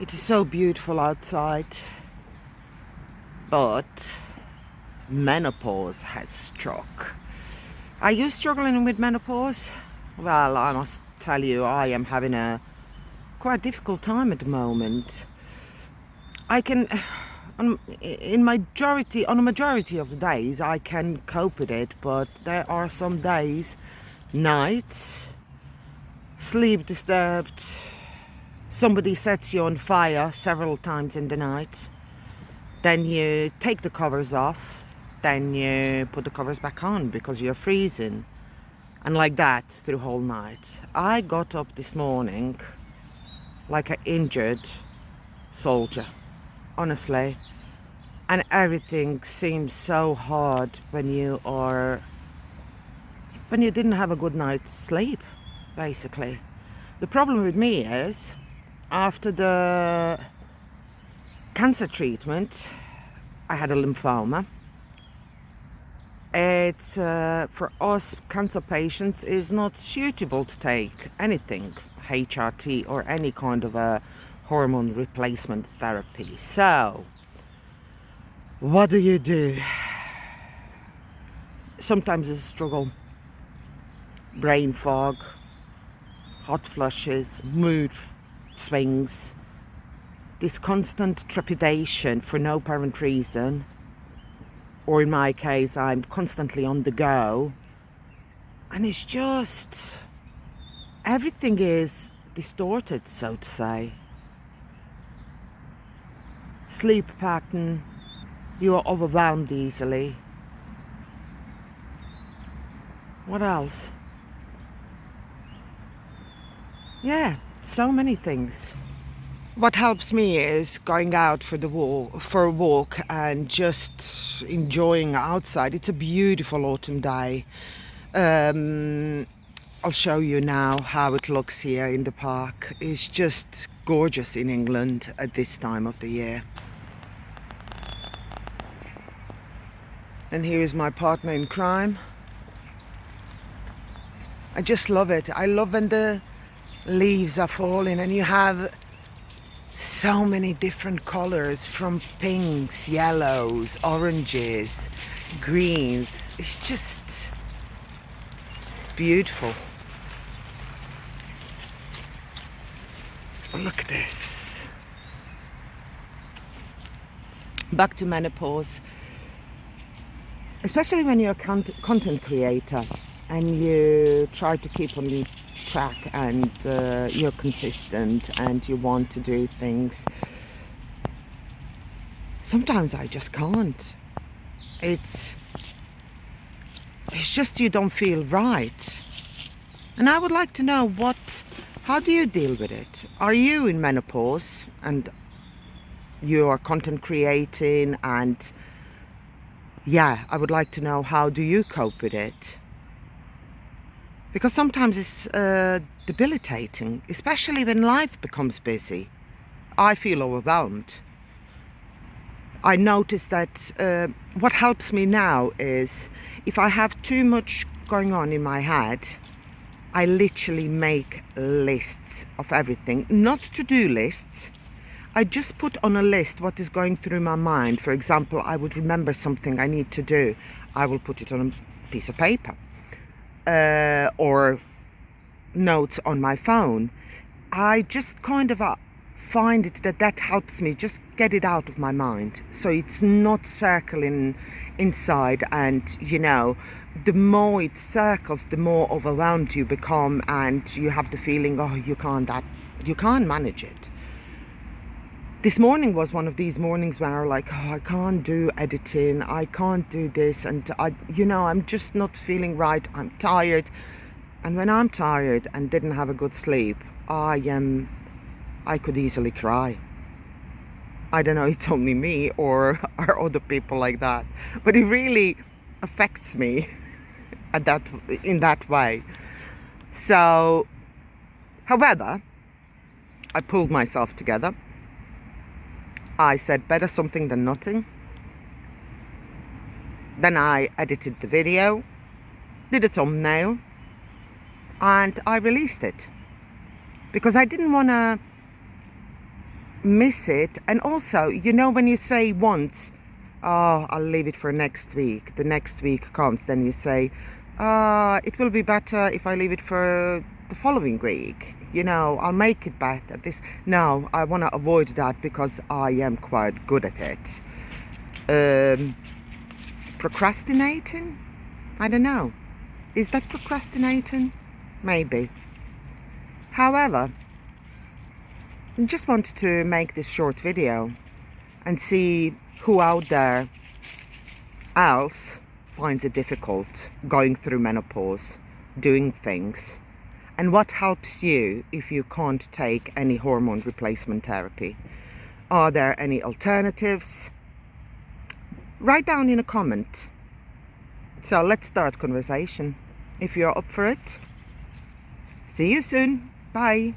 It is so beautiful outside, but menopause has struck. Are you struggling with menopause? Well, I must tell you, I am having a quite difficult time at the moment. I can, on a majority of the days, I can cope with it, but there are some days, nights, sleep disturbed, somebody sets you on fire several times in the night. Then you take the covers off, then you put the covers back on because you're freezing. And like that through the whole night. I got up this morning like an injured soldier, honestly. And everything seems so hard when you didn't have a good night's sleep, basically. The problem with me is after the cancer treatment, I had a lymphoma. It's for us cancer patients is not suitable to take anything, HRT or any kind of a hormone replacement therapy. So what do? Sometimes it's a struggle. Brain fog, hot flushes, mood swings, this constant trepidation for no apparent reason, or in my case, I'm constantly on the go, and it's just everything is distorted, so to say. Sleep pattern, you are overwhelmed easily. What else? Yeah, so many things. What helps me is going out for a walk and just enjoying outside. It's a beautiful autumn day. I'll show you now how it looks here in the park. It's just gorgeous in England at this time of the year. And here is my partner in crime. I just love it. I love when the leaves are falling and you have so many different colors, from pinks, yellows, oranges, greens. It's just beautiful. Look at this. Back to menopause. Especially when you're a content creator and you try to keep on track and you're consistent and you want to do things. Sometimes I just can't. It's just you don't feel right. And I would like to know how do you deal with it? Are you in menopause and you are content creating, and yeah, I would like to know, how do you cope with it? Because sometimes it's debilitating, especially when life becomes busy. I feel overwhelmed. I notice that what helps me now is if I have too much going on in my head, I literally make lists of everything, not to-do lists. I just put on a list what is going through my mind. For example, I would remember something I need to do. I will put it on a piece of paper or notes on my phone. I just kind of find it that helps me just get it out of my mind, so it's not circling inside. And the more it circles, the more overwhelmed you become, and you have the feeling, oh, you can't manage it. This morning was one of these mornings when I'm like, oh, I can't do editing, I can't do this, and I'm just not feeling right. I'm tired, and when I'm tired and didn't have a good sleep, I could easily cry. I don't know, it's only me or are other people like that, but it really affects me in that way. So, however, I pulled myself together. I said better something than nothing. Then I edited the video, did a thumbnail, and I released it. Because I didn't want to miss it. And also, you know, when you say once, oh, I'll leave it for next week, the next week comes, then you say, it will be better if I leave it for the following week, you know, I'll make it better. No, I want to avoid that because I am quite good at it. Procrastinating? I don't know. Is that procrastinating? Maybe. However, I just wanted to make this short video and see who out there else finds it difficult going through menopause, doing things, and what helps you if you can't take any hormone replacement therapy. Are there any alternatives? Write down in a comment. So let's start conversation if you're up for it. See you soon. Bye.